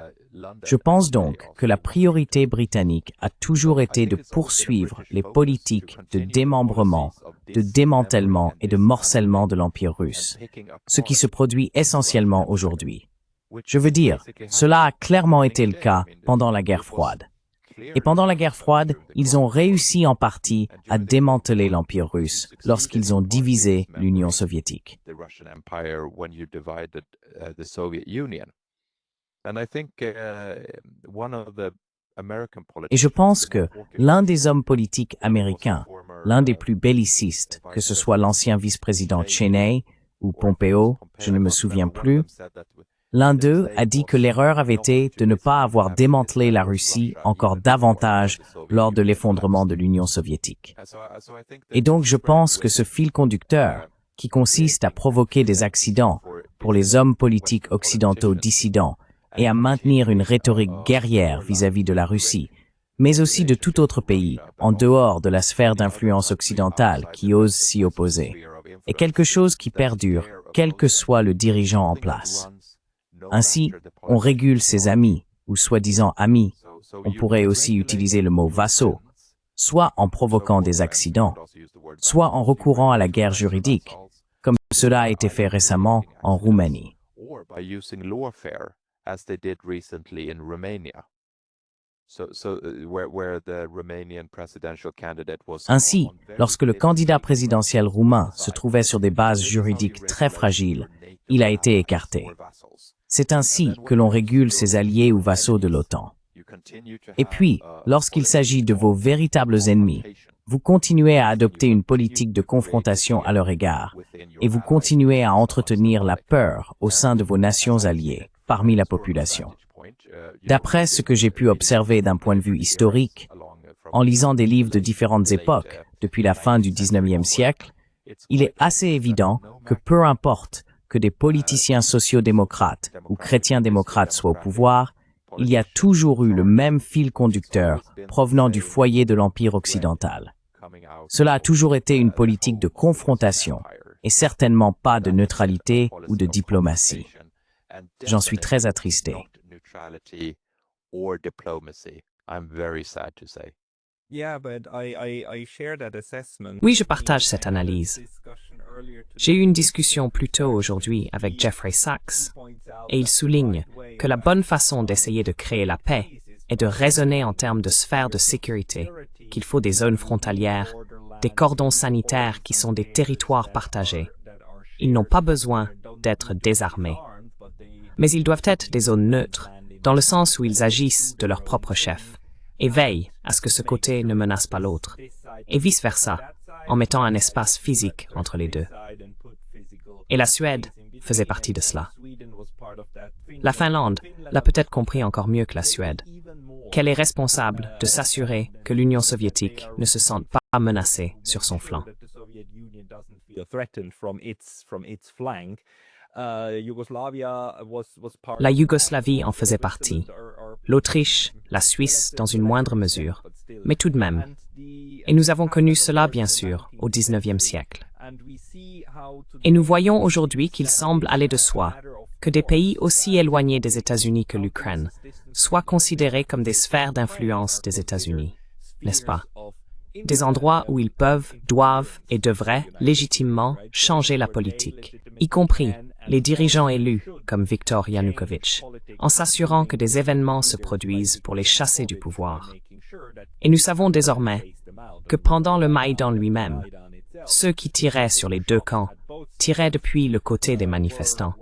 Je pense donc que la priorité britannique a toujours été de poursuivre les politiques de démembrement, de démantèlement et de morcellement de l'Empire russe, ce qui se produit essentiellement aujourd'hui. Je veux dire, cela a clairement été le cas pendant la guerre froide. Et pendant la guerre froide, ils ont réussi en partie à démanteler l'Empire russe lorsqu'ils ont divisé l'Union soviétique. Et je pense que l'un des hommes politiques américains, l'un des plus bellicistes, que ce soit l'ancien vice-président Cheney ou Pompeo, je ne me souviens plus, l'un d'eux a dit que l'erreur avait été de ne pas avoir démantelé la Russie encore davantage lors de l'effondrement de l'Union soviétique. Et donc je pense que ce fil conducteur, qui consiste à provoquer des accidents pour les hommes politiques occidentaux dissidents et à maintenir une rhétorique guerrière vis-à-vis de la Russie, mais aussi de tout autre pays, en dehors de la sphère d'influence occidentale qui ose s'y opposer, est quelque chose qui perdure, quel que soit le dirigeant en place. Ainsi, on régule ses amis, ou soi-disant amis. On pourrait aussi utiliser le mot vassaux, soit en provoquant des accidents, soit en recourant à la guerre juridique, comme cela a été fait récemment en Roumanie. Ainsi, lorsque le candidat présidentiel roumain se trouvait sur des bases juridiques très fragiles, il a été écarté. C'est ainsi que l'on régule ses alliés ou vassaux de l'OTAN. Et puis, lorsqu'il s'agit de vos véritables ennemis, vous continuez à adopter une politique de confrontation à leur égard, et vous continuez à entretenir la peur au sein de vos nations alliées, parmi la population. D'après ce que j'ai pu observer d'un point de vue historique, en lisant des livres de différentes époques, depuis la fin du 19e siècle, il est assez évident que peu importe que des politiciens sociaux-démocrates ou chrétiens-démocrates soient au pouvoir, il y a toujours eu le même fil conducteur provenant du foyer de l'Empire occidental. Cela a toujours été une politique de confrontation et certainement pas de neutralité ou de diplomatie. J'en suis très attristé. Oui, je partage cette analyse. J'ai eu une discussion plus tôt aujourd'hui avec Jeffrey Sachs, et il souligne que la bonne façon d'essayer de créer la paix est de raisonner en termes de sphères de sécurité, qu'il faut des zones frontalières, des cordons sanitaires qui sont des territoires partagés. Ils n'ont pas besoin d'être désarmés. Mais ils doivent être des zones neutres, dans le sens où ils agissent de leur propre chef, et veillent à ce que ce côté ne menace pas l'autre, et vice-versa, en mettant un espace physique entre les deux. Et la Suède faisait partie de cela. La Finlande l'a peut-être compris encore mieux que la Suède, qu'elle est responsable de s'assurer que l'Union soviétique ne se sente pas menacée sur son flanc. La Yougoslavie en faisait partie, l'Autriche, la Suisse dans une moindre mesure, mais tout de même. Et nous avons connu cela, bien sûr, au XIXe siècle. Et nous voyons aujourd'hui qu'il semble aller de soi que des pays aussi éloignés des États-Unis que l'Ukraine soient considérés comme des sphères d'influence des États-Unis, n'est-ce pas? Des endroits où ils peuvent, doivent et devraient légitimement changer la politique, y compris les dirigeants élus comme Viktor Yanukovych, en s'assurant que des événements se produisent pour les chasser du pouvoir. Et nous savons désormais que pendant le Maïdan lui-même, ceux qui tiraient sur les deux camps tiraient depuis le côté des manifestants.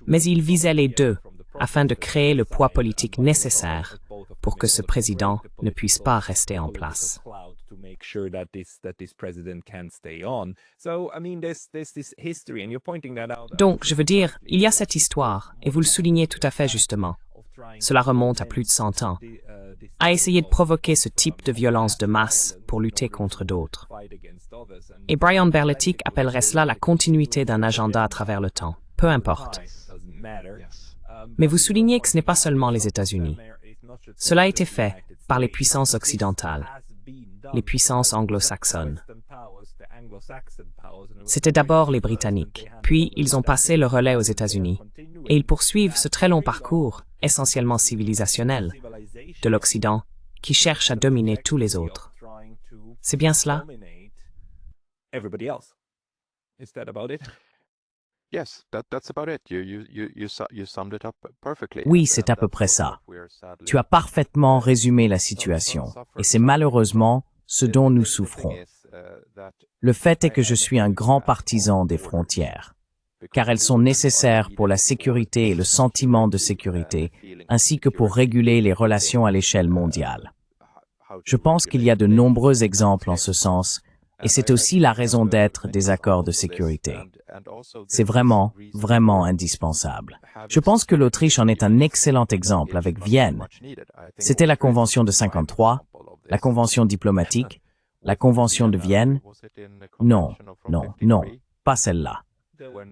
Mais ils visaient les deux afin de créer le poids politique nécessaire pour que ce président ne puisse pas rester en place. Donc, je veux dire, il y a cette histoire, et vous le soulignez tout à fait justement. Cela remonte à plus de 100 ans, à essayer de provoquer ce type de violence de masse pour lutter contre d'autres. Et Brian Berletic appellerait cela la continuité d'un agenda à travers le temps, peu importe. Mais vous soulignez que ce n'est pas seulement les États-Unis. Cela a été fait par les puissances occidentales, les puissances anglo-saxonnes. C'était d'abord les Britanniques, puis ils ont passé le relais aux États-Unis, et ils poursuivent ce très long parcours, essentiellement civilisationnel, de l'Occident, qui cherche à dominer tous les autres. C'est bien cela? Oui, c'est à peu près ça. Tu as parfaitement résumé la situation, et c'est malheureusement ce dont nous souffrons. Le fait est que je suis un grand partisan des frontières, car elles sont nécessaires pour la sécurité et le sentiment de sécurité, ainsi que pour réguler les relations à l'échelle mondiale. Je pense qu'il y a de nombreux exemples en ce sens, et c'est aussi la raison d'être des accords de sécurité. C'est vraiment, vraiment indispensable. Je pense que l'Autriche en est un excellent exemple avec Vienne. C'était la Convention de 53, la Convention diplomatique, la Convention de Vienne. Non, pas celle-là.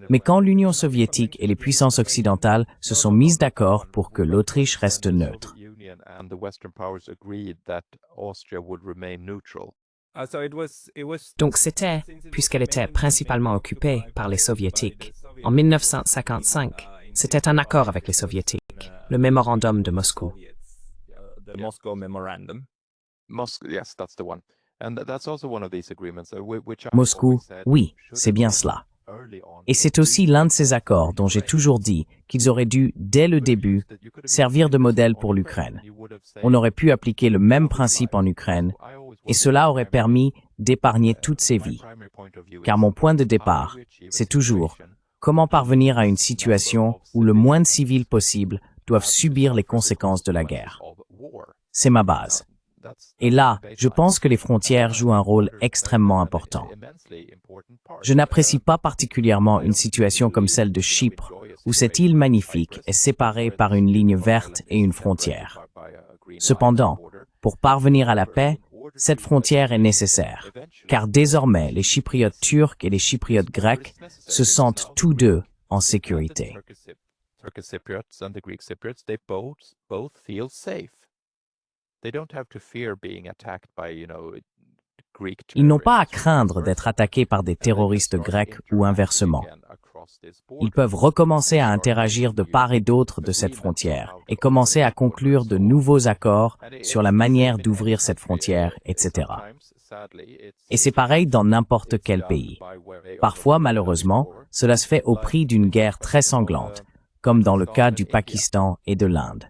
Mais quand l'Union soviétique et les puissances occidentales se sont mises d'accord pour que l'Autriche reste neutre. Donc c'était, puisqu'elle était principalement occupée par les Soviétiques, en 1955, c'était un accord avec les Soviétiques, le mémorandum de Moscou. Moscou, oui, c'est bien cela. Et c'est aussi l'un de ces accords dont j'ai toujours dit qu'ils auraient dû, dès le début, servir de modèle pour l'Ukraine. On aurait pu appliquer le même principe en Ukraine, et cela aurait permis d'épargner toutes ces vies. Car mon point de départ, c'est toujours comment parvenir à une situation où le moins de civils possible doivent subir les conséquences de la guerre. C'est ma base. Et là, je pense que les frontières jouent un rôle extrêmement important. Je n'apprécie pas particulièrement une situation comme celle de Chypre, où cette île magnifique est séparée par une ligne verte et une frontière. Cependant, pour parvenir à la paix, cette frontière est nécessaire, car désormais les Chypriotes turcs et les Chypriotes grecs se sentent tous deux en sécurité. Ils n'ont pas à craindre d'être attaqués par des terroristes grecs ou inversement. Ils peuvent recommencer à interagir de part et d'autre de cette frontière et commencer à conclure de nouveaux accords sur la manière d'ouvrir cette frontière, etc. Et c'est pareil dans n'importe quel pays. Parfois, malheureusement, cela se fait au prix d'une guerre très sanglante, comme dans le cas du Pakistan et de l'Inde,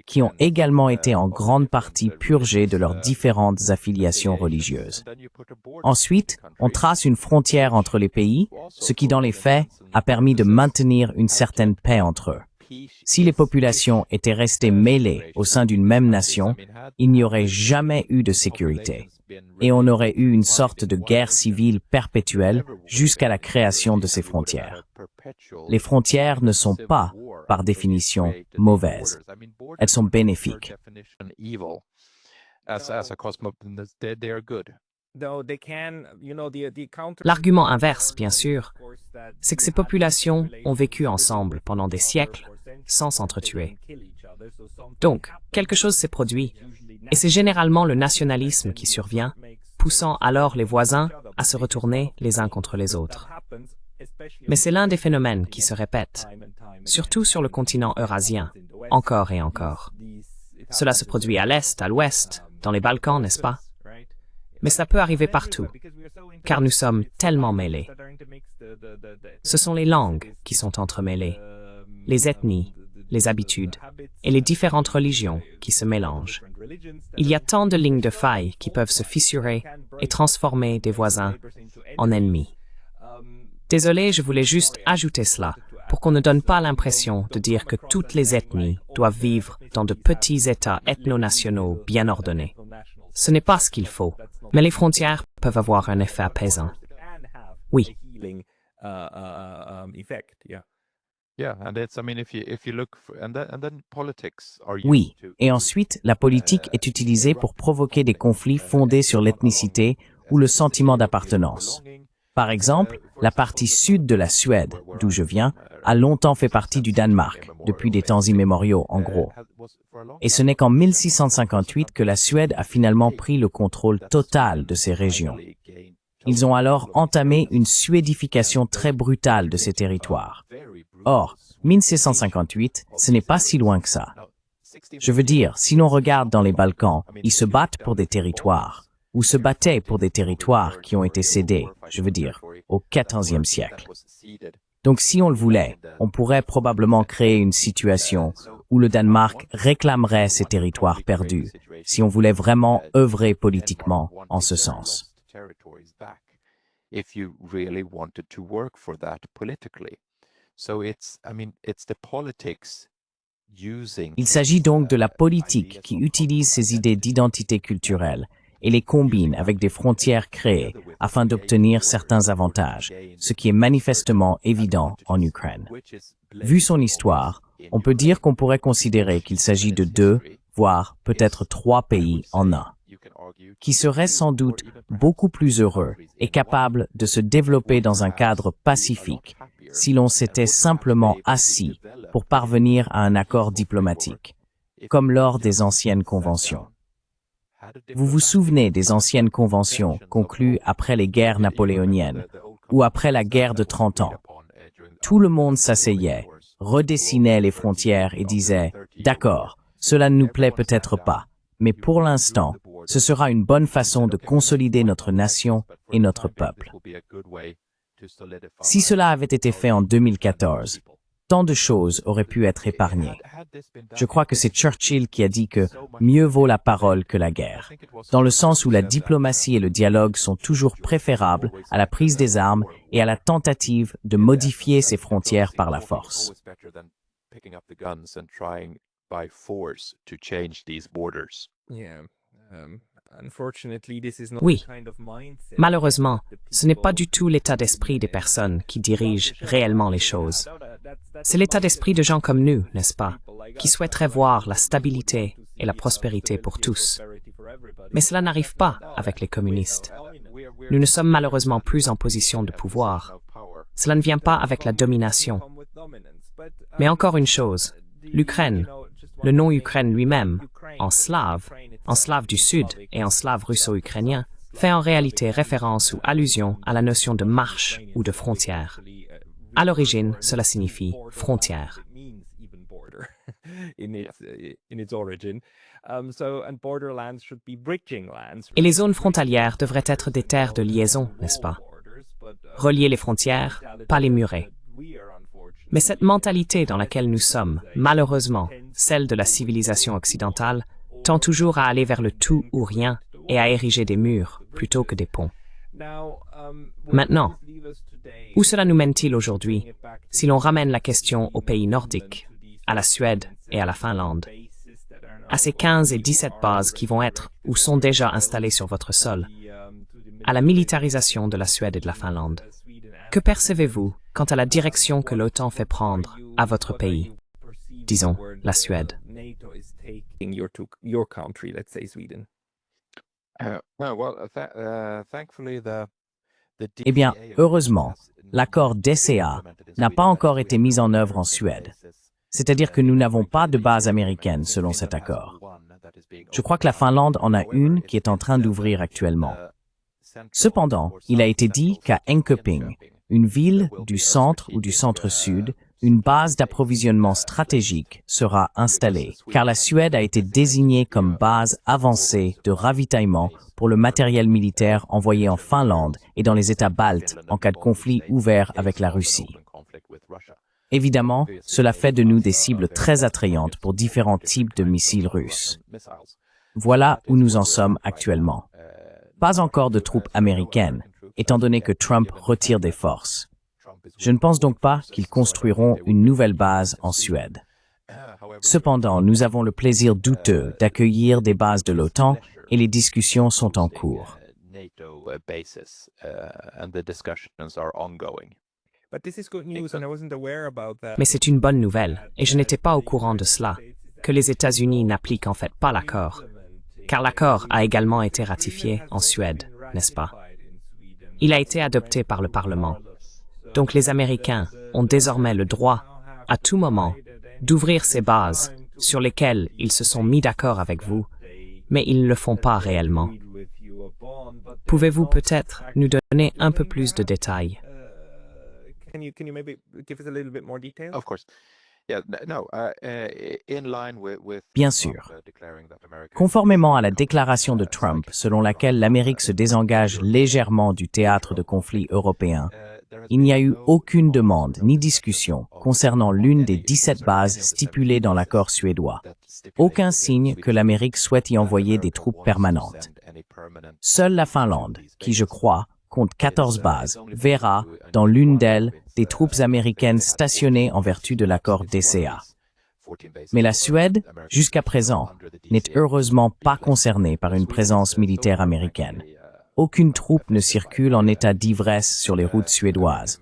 qui ont également été en grande partie purgés de leurs différentes affiliations religieuses. Ensuite, on trace une frontière entre les pays, ce qui dans les faits a permis de maintenir une certaine paix entre eux. Si les populations étaient restées mêlées au sein d'une même nation, il n'y aurait jamais eu de sécurité, et on aurait eu une sorte de guerre civile perpétuelle jusqu'à la création de ces frontières. Les frontières ne sont pas, par définition, mauvaises. Elles sont bénéfiques. L'argument inverse, bien sûr, c'est que ces populations ont vécu ensemble pendant des siècles sans s'entretuer. Donc, quelque chose s'est produit, et c'est généralement le nationalisme qui survient, poussant alors les voisins à se retourner les uns contre les autres. Mais c'est l'un des phénomènes qui se répètent, surtout sur le continent eurasien, encore et encore. Cela se produit à l'Est, à l'Ouest, dans les Balkans, n'est-ce pas? Mais ça peut arriver partout, car nous sommes tellement mêlés. Ce sont les langues qui sont entremêlées, les ethnies, les habitudes et les différentes religions qui se mélangent. Il y a tant de lignes de faille qui peuvent se fissurer et transformer des voisins en ennemis. Désolé, je voulais juste ajouter cela pour qu'on ne donne pas l'impression de dire que toutes les ethnies doivent vivre dans de petits États ethno-nationaux bien ordonnés. Ce n'est pas ce qu'il faut, mais les frontières peuvent avoir un effet apaisant. Oui. Oui, et ensuite, la politique est utilisée pour provoquer des conflits fondés sur l'ethnicité ou le sentiment d'appartenance. Par exemple, la partie sud de la Suède, d'où je viens, a longtemps fait partie du Danemark, depuis des temps immémoriaux, en gros. Et ce n'est qu'en 1658 que la Suède a finalement pris le contrôle total de ces régions. Ils ont alors entamé une suédification très brutale de ces territoires. Or, 1658, ce n'est pas si loin que ça. Je veux dire, si l'on regarde dans les Balkans, ils se battent pour des territoires, ou se battaient pour des territoires qui ont été cédés, je veux dire, au XIVe siècle. Donc si on le voulait, on pourrait probablement créer une situation où le Danemark réclamerait ces territoires perdus, si on voulait vraiment œuvrer politiquement en ce sens. Il s'agit donc de la politique qui utilise ces idées d'identité culturelle et les combine avec des frontières créées afin d'obtenir certains avantages, ce qui est manifestement évident en Ukraine. Vu son histoire, on peut dire qu'on pourrait considérer qu'il s'agit de 2, voire peut-être 3 pays en un, qui seraient sans doute beaucoup plus heureux et capables de se développer dans un cadre pacifique si l'on s'était simplement assis pour parvenir à un accord diplomatique, comme lors des anciennes conventions. Vous vous souvenez des anciennes conventions conclues après les guerres napoléoniennes ou après la guerre de 30 ans. Tout le monde s'asseyait, redessinait les frontières et disait « D'accord, cela ne nous plaît peut-être pas, mais pour l'instant, ce sera une bonne façon de consolider notre nation et notre peuple. » Si cela avait été fait en 2014, tant de choses auraient pu être épargnées. Je crois que c'est Churchill qui a dit que « mieux vaut la parole que la guerre », dans le sens où la diplomatie et le dialogue sont toujours préférables à la prise des armes et à la tentative de modifier ces frontières par la force. Oui, malheureusement, ce n'est pas du tout l'état d'esprit des personnes qui dirigent réellement les choses. C'est l'état d'esprit de gens comme nous, n'est-ce pas, qui souhaiteraient voir la stabilité et la prospérité pour tous. Mais cela n'arrive pas avec les communistes. Nous ne sommes malheureusement plus en position de pouvoir. Cela ne vient pas avec la domination. Mais encore une chose, l'Ukraine, le nom Ukraine lui-même, en slave du Sud et en slave russo-ukrainien, fait en réalité référence ou allusion à la notion de marche ou de frontière. À l'origine, cela signifie frontière. Et les zones frontalières devraient être des terres de liaison, n'est-ce pas? Relier les frontières, pas les murer. Mais cette mentalité dans laquelle nous sommes, malheureusement, celle de la civilisation occidentale, tend toujours à aller vers le tout ou rien et à ériger des murs plutôt que des ponts. Maintenant, où cela nous mène-t-il aujourd'hui si l'on ramène la question aux pays nordiques, à la Suède et à la Finlande, à ces 15 et 17 bases qui vont être ou sont déjà installées sur votre sol, à la militarisation de la Suède et de la Finlande? Que percevez-vous quant à la direction que l'OTAN fait prendre à votre pays, disons la Suède? Eh bien, heureusement, l'accord DCA n'a pas encore été mis en œuvre en Suède. C'est-à-dire que nous n'avons pas de base américaine selon cet accord. Je crois que la Finlande en a une qui est en train d'ouvrir actuellement. Cependant, il a été dit qu'à Enköping, une ville du centre ou du centre-sud, une base d'approvisionnement stratégique sera installée, car la Suède a été désignée comme base avancée de ravitaillement pour le matériel militaire envoyé en Finlande et dans les États baltes en cas de conflit ouvert avec la Russie. Évidemment, cela fait de nous des cibles très attrayantes pour différents types de missiles russes. Voilà où nous en sommes actuellement. Pas encore de troupes américaines, étant donné que Trump retire des forces. Je ne pense donc pas qu'ils construiront une nouvelle base en Suède. Cependant, nous avons le plaisir douteux d'accueillir des bases de l'OTAN et les discussions sont en cours. Mais c'est une bonne nouvelle, et je n'étais pas au courant de cela, que les États-Unis n'appliquent en fait pas l'accord. Car l'accord a également été ratifié en Suède, n'est-ce pas? Il a été adopté par le Parlement. Donc les Américains ont désormais le droit, à tout moment, d'ouvrir ces bases sur lesquelles ils se sont mis d'accord avec vous, mais ils ne le font pas réellement. Pouvez-vous peut-être nous donner un peu plus de détails? Bien sûr. Conformément à la déclaration de Trump, selon laquelle l'Amérique se désengage légèrement du théâtre de conflit européen, il n'y a eu aucune demande ni discussion concernant l'une des 17 bases stipulées dans l'accord suédois. Aucun signe que l'Amérique souhaite y envoyer des troupes permanentes. Seule la Finlande, qui je crois, compte 14 bases, verra, dans l'une d'elles, des troupes américaines stationnées en vertu de l'accord DCA. Mais la Suède, jusqu'à présent, n'est heureusement pas concernée par une présence militaire américaine. Aucune troupe ne circule en état d'ivresse sur les routes suédoises,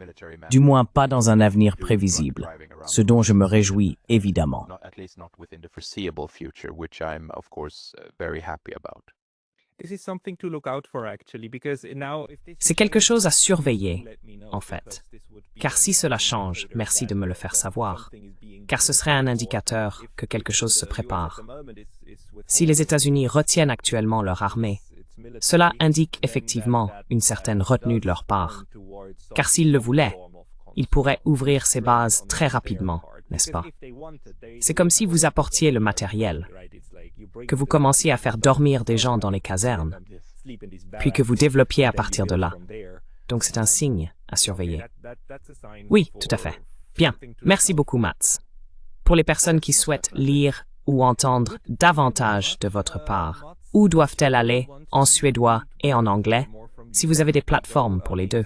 du moins pas dans un avenir prévisible, ce dont je me réjouis évidemment. C'est quelque chose à surveiller, en fait. Car si cela change, merci de me le faire savoir. Car ce serait un indicateur que quelque chose se prépare. Si les États-Unis retiennent actuellement leur armée, cela indique effectivement une certaine retenue de leur part. Car s'ils le voulaient, ils pourraient ouvrir ces bases très rapidement, n'est-ce pas? C'est comme si vous apportiez le matériel, que vous commenciez à faire dormir des gens dans les casernes, puis que vous développiez à partir de là. Donc c'est un signe à surveiller. Oui, tout à fait. Bien, merci beaucoup, Mats. Pour les personnes qui souhaitent lire ou entendre davantage de votre part, où doivent-elles aller, en suédois et en anglais, si vous avez des plateformes pour les deux?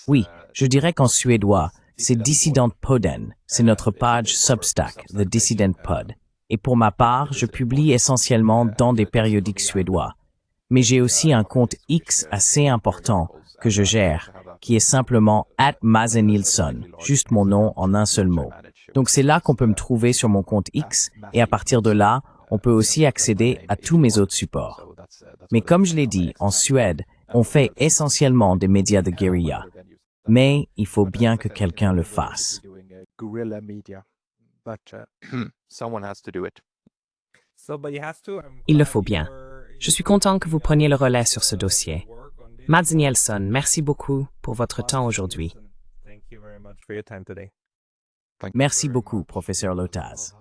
Oui, je dirais qu'en suédois, c'est Dissident Podden, c'est notre page Substack, The Dissident Pod. Et pour ma part, je publie essentiellement dans des périodiques suédois. Mais j'ai aussi un compte X assez important que je gère, qui est simplement @Mazenilsson, juste mon nom en un seul mot. Donc c'est là qu'on peut me trouver sur mon compte X, et à partir de là, on peut aussi accéder à tous mes autres supports. Mais comme je l'ai dit, en Suède, on fait essentiellement des médias de guérilla. Mais il faut bien que quelqu'un le fasse. Il le faut bien. Je suis content que vous preniez le relais sur ce dossier. Mads Nielsen, merci beaucoup pour votre temps aujourd'hui. Merci beaucoup, professeur Lotaz.